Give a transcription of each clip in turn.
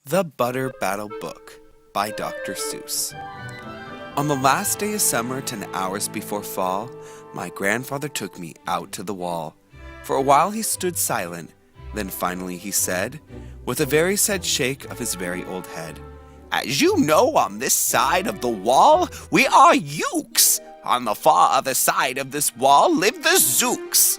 The Butter Battle Book by Dr. Seuss. On the last day of summer, 10 hours before fall, my grandfather took me out to the wall. For a while he stood silent, then finally he said, with a very sad shake of his very old head, "As you know, on this side of the wall, we are Ukes. On the far other side of this wall live the Zooks."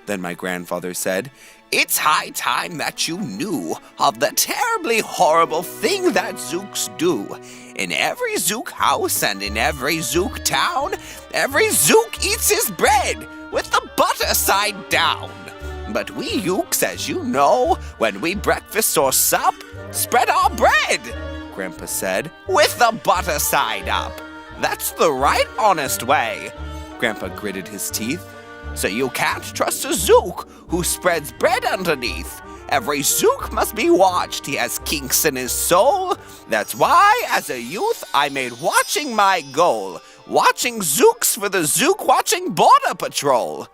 Then my grandfather said, "It's high time that you knew of the terribly horrible thing that Zooks do. In every Zook house and in every Zook town, every Zook eats his bread with the butter side down. But we Ukes, as you know, when we breakfast or sup, spread our bread," Grandpa said, "with the butter side up. That's the right honest way." Grandpa gritted his teeth. "So you can't trust a Zook who spreads bread underneath. Every Zook must be watched. He has kinks in his soul. That's why, as a youth, I made watching my goal. Watching Zooks for the Zook watching Border Patrol.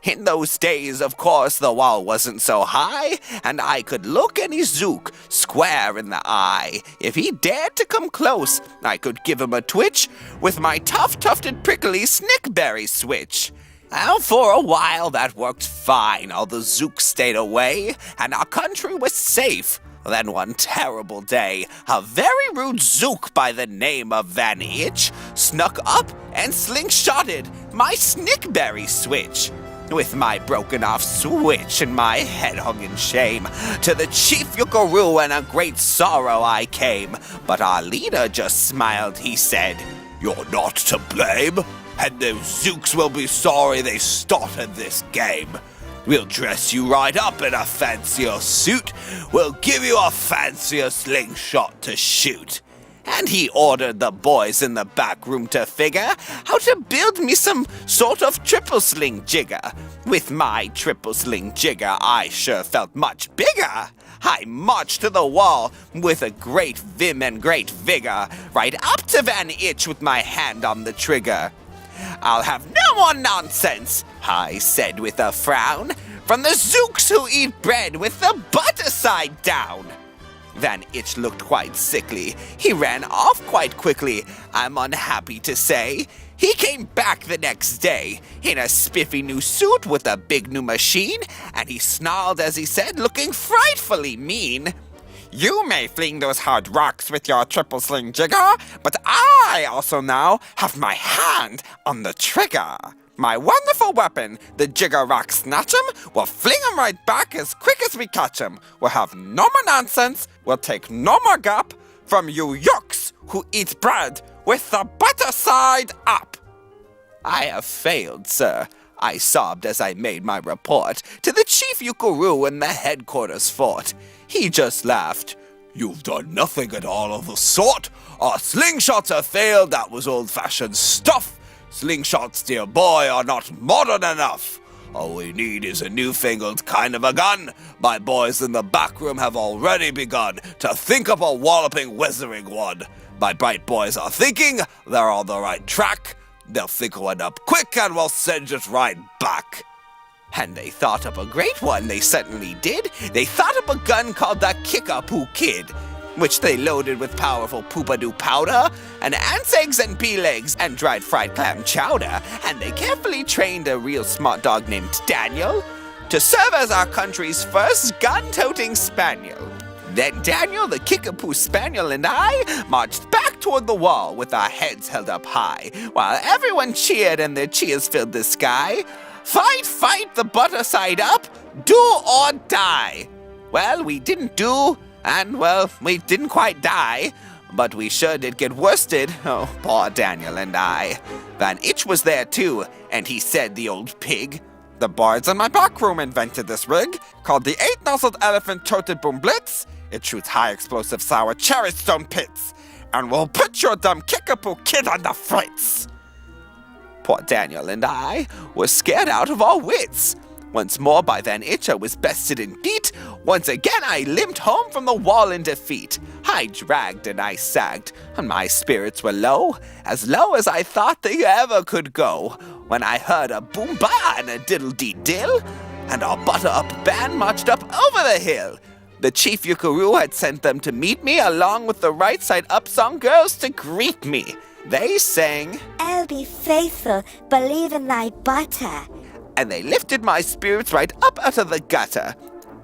In those days, of course, the wall wasn't so high, and I could look any Zook square in the eye. If he dared to come close, I could give him a twitch with my tough-tufted prickly snickberry switch. Well, for a while that worked fine. All the Zooks stayed away, and our country was safe. Then one terrible day, a very rude Zook by the name of Van Itch snuck up and slingshotted my snickberry switch. With my broken-off switch and my head hung in shame, to the chief Yuckaroo in a great sorrow I came. But our leader just smiled. He said, "You're not to blame, and those Zooks will be sorry they started this game. We'll dress you right up in a fancier suit. We'll give you a fancier slingshot to shoot." And he ordered the boys in the back room to figure how to build me some sort of triple sling jigger. With my triple sling jigger, I sure felt much bigger. I marched to the wall with a great vim and great vigor, right up to Van Itch with my hand on the trigger. "I'll have no more nonsense," I said with a frown, "from the Zooks who eat bread with the butter side down." Van Itch looked quite sickly. He ran off quite quickly, I'm unhappy to say. He came back the next day in a spiffy new suit with a big new machine, and he snarled as he said, looking frightfully mean, "You may fling those hard rocks with your triple sling jigger, but I also now have my hand on the trigger. My wonderful weapon, the jigger rock snatch 'em, we'll fling 'em right back as quick as we catch 'em. We'll have no more nonsense, we'll take no more gup from you Yucks who eat bread with the butter side up." "I have failed, sir," I sobbed as I made my report to the chief Yuckaroo in the headquarters fort. He just laughed. "You've done nothing at all of the sort. Our slingshots have failed. That was old-fashioned stuff. Slingshots, dear boy, are not modern enough. All we need is a newfangled kind of a gun. My boys in the back room have already begun to think up a walloping whizzing one. My bright boys are thinking they're on the right track. They'll think one up quick and we'll send it right back." And they thought up a great one, they certainly did. They thought up a gun called the Kickapoo Kid, which they loaded with powerful poopadoo powder, and ants' eggs and pea legs, and dried fried clam chowder, and they carefully trained a real smart dog named Daniel to serve as our country's first gun-toting spaniel. Then Daniel, the Kickapoo Spaniel, and I marched back toward the wall with our heads held up high, while everyone cheered and their cheers filled the sky. "Fight, fight, the butter side up, do or die." Well, we didn't do, and, well, we didn't quite die, but we sure did get worsted, oh, poor Daniel and I. Van Itch was there, too, and he said, the old pig, "The boys in my back room invented this rig, called the 8-nozzled elephant-toted boom blitz. It shoots high-explosive sour cherry stone pits, and will put your dumb Kickapoo Kid on the fritz." Poor Daniel and I were scared out of our wits. Once more by Van Itch I was bested and beat. Once again I limped home from the wall in defeat. I dragged and I sagged, and my spirits were low as I thought they ever could go, when I heard a boom-ba and a diddle-dee-dill, and our butter-up band marched up over the hill. The chief Yukaroo had sent them to meet me, along with the Right Side Up song girls to greet me. They sang, "Oh, be faithful, believe in thy butter." and they lifted my spirits right up out of the gutter.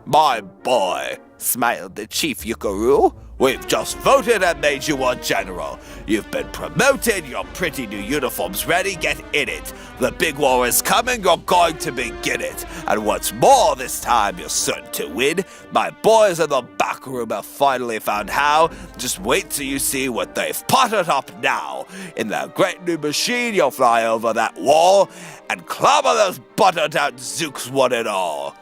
"My boy," smiled the chief Yukaroo, "we've just voted and made you a general. You've been promoted, your pretty new uniform's ready, get in it. The big war is coming, you're going to begin it. And what's more, this time you're certain to win. My boys in the back room have finally found how. Just wait till you see what they've potted up now. In their great new machine, you'll fly over that wall and clobber those buttered-out Zooks one and all."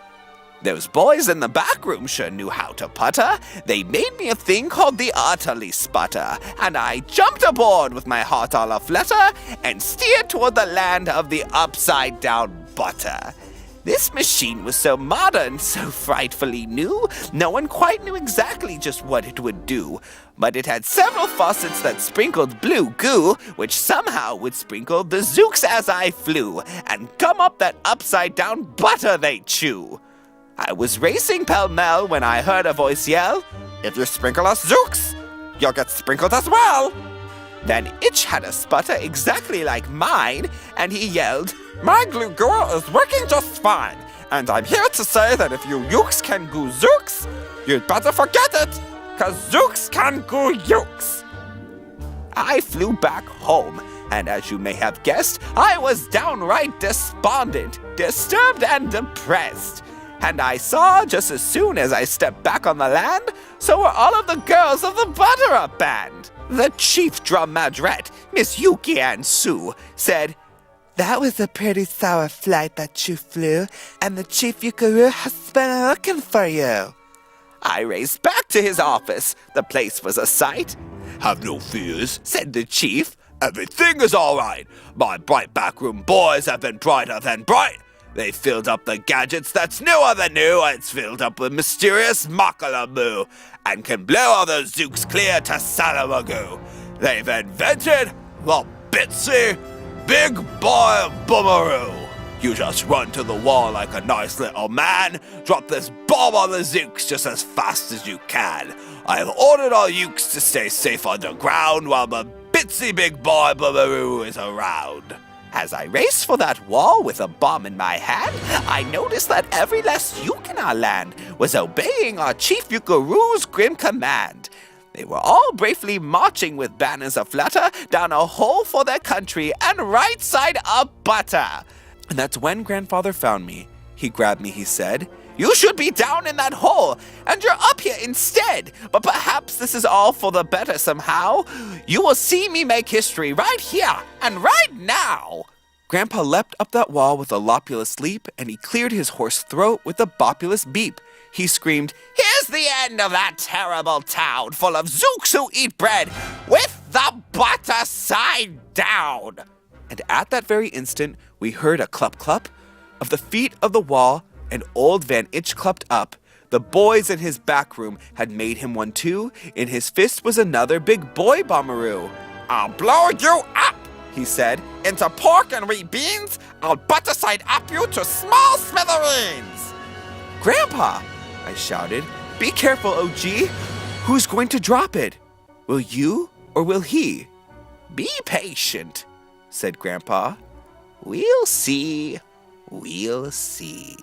Those boys in the back room sure knew how to putter. They made me a thing called the utterly sputter, and I jumped aboard with my heart all aflutter and steered toward the land of the upside-down butter. This machine was so modern, so frightfully new, no one quite knew exactly just what it would do. But it had several faucets that sprinkled blue goo, which somehow would sprinkle the Zooks as I flew, and gum up that upside-down butter they chew. I was racing pell-mell when I heard a voice yell, "If you sprinkle us Zooks, you'll get sprinkled as well." Then Itch had a sputter exactly like mine, and he yelled, "My glue goo is working just fine, and I'm here to say that if you Yooks can goo Zooks, you'd better forget it, 'cause Zooks can goo Yooks." I flew back home, and as you may have guessed, I was downright despondent, disturbed, and depressed. And I saw, just as soon as I stepped back on the land, so were all of the girls of the Butter-Up Band. The chief drum majorette, Miss Yuki and Sue, said, "That was a pretty sour flight that you flew, and the chief Yukaroo has been looking for you." I raced back to his office. The place was a sight. "Have no fears," said the chief. "Everything is all right. My bright backroom boys have been brighter than bright. They filled up the gadgets that's newer than new. It's filled up with mysterious Makalamoo and can blow all those Zooks clear to Salamagoo. They've invented the Bitsy Big Boy Boomeroo. You just run to the wall like a nice little man, drop this bomb on the Zooks just as fast as you can. I've ordered all Yooks to stay safe underground while the Bitsy Big Boy Boomeroo is around." As I raced for that wall with a bomb in my hand, I noticed that every last Yook in our land was obeying our Chief Yukaroo's grim command. They were all bravely marching with banners aflutter down a hole for their country and right side up butter. And that's when Grandfather found me. He grabbed me, he said, "You should be down in that hole, and you're up here instead. But perhaps this is all for the better somehow. You will see me make history right here and right now." Grandpa leapt up that wall with a lopulous leap, and he cleared his hoarse throat with a bopulous beep. He screamed, "Here's the end of that terrible town full of Zooks who eat bread with the butter side down." And at that very instant, we heard a clup-clup of the feet of the wall, and old Van Itch clumped up. The boys in his back room had made him one too. In his fist was another big boy bomberoo. "I'll blow you up," he said, "into pork and wheat beans. I'll butter side up you to small smithereens." "Grandpa," I shouted, "be careful, OG. Who's going to drop it? Will you or will he?" "Be patient," said Grandpa. "We'll see. We'll see."